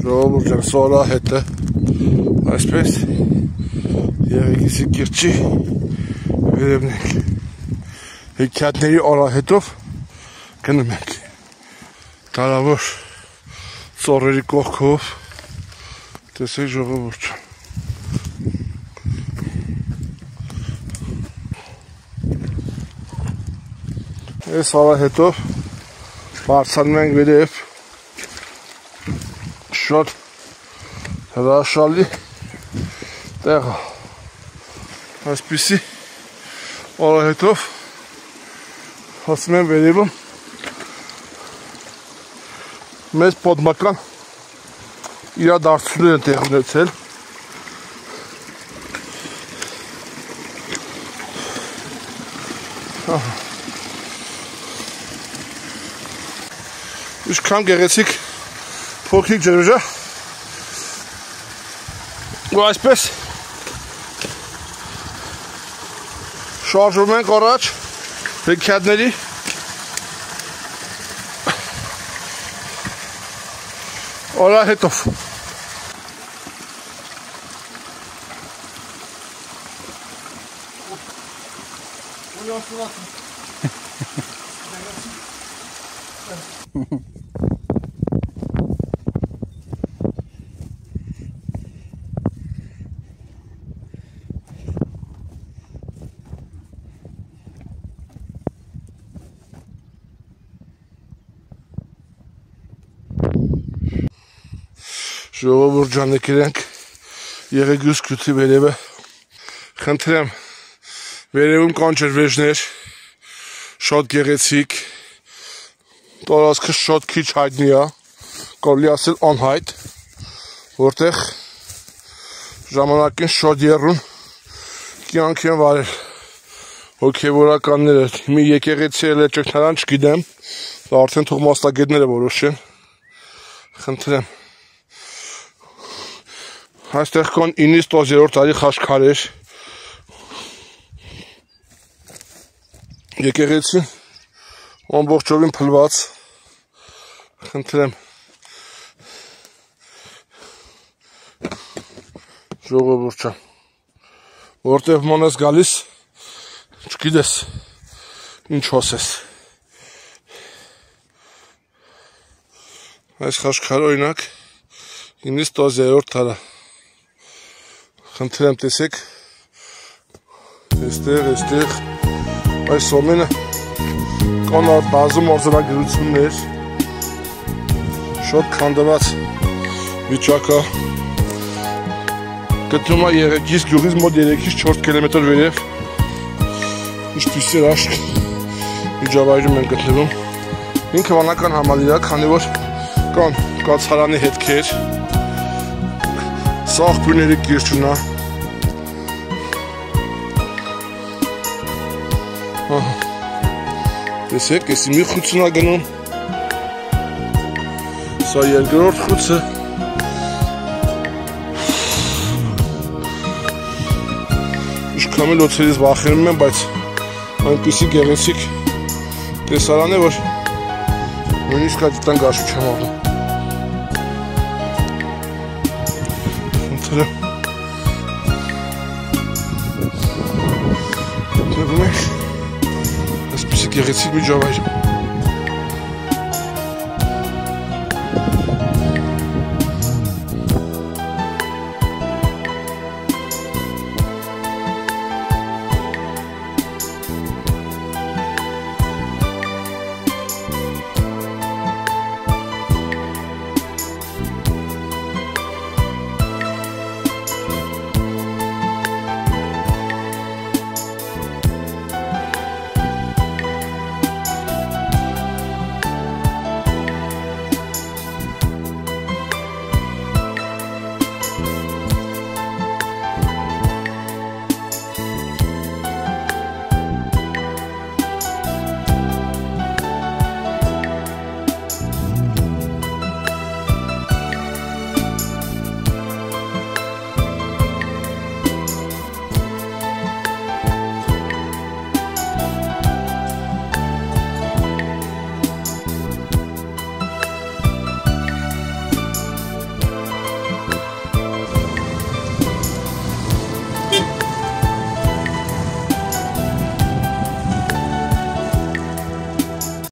ժողովուրդ սորա հետը այսպես Եղեգիսի կիրճի վերևն ենք հեքիաթների օրահետով գնում ենք տարավոր ծառերի կողքով տեսեք ժողովուրդ այս օրահետով բարձրանում ենք վերև շատ հրաշալի տեղը այսպիսի օրահետով հասնում եմ վերևում մեծ պատմական իրադարձություններ են տեղի ունեցել ինչքան գեղեցիկ փոքրիկ ջրվեժա ու այսպես շարժվում ենք առաջ հեքիաթների օրահետով Ժողովուրդ ջան եկել ենք Եղեգուս գյուղի վերևը խնդրեմ վերևում կան ջրվեժներ շատ գեղեցիկ տարածքը շատ քիչ հայտնի է կարելի ասել անհայտ որտեղ ժամանակին շատ եռուն կյանք են վարել հոգևորականները մի եկեղեցի էլ է ճգնարան չգիտեմ դա արդեն թող մասնագետները որոշեն խնդրեմ Այստեղ կան 9-10-րդ տարի խաչքարեր եկեղեցին ամբողջովին փլված խնդրեմ ժողովուրդ ջան որտեղ ման ես գալիս չգիտես ինչ ասես այս խաչքարը օրինակ 9-10-րդ տարի Խնդրեմ տեսեք Այստեղ այս ամենը կան բազում արձանագրություններ շատ քանդված վիճակը գտնվում է Եղեգիս գյուղից մոտ 3-ից 4 կիլոմետր վերև ինչպիսի հրաշք միջավայրում են գտնվում ինքը վանական համալիր է քանի որ կան կացարանի հետքեր Սաղ բույների կիրճն է Տեսեք, եսի մի խուցն է գնում Սա երկրորդ խուցը Ինչքան էլ օցերից վախենում եմ, բայց այնպիսի գեղեցիկ տեսարան է, որ նույնիսկ այդտան գաշու չեմ աղում Գտնվում ենք այսպիսի գեղեցիկ միջավայր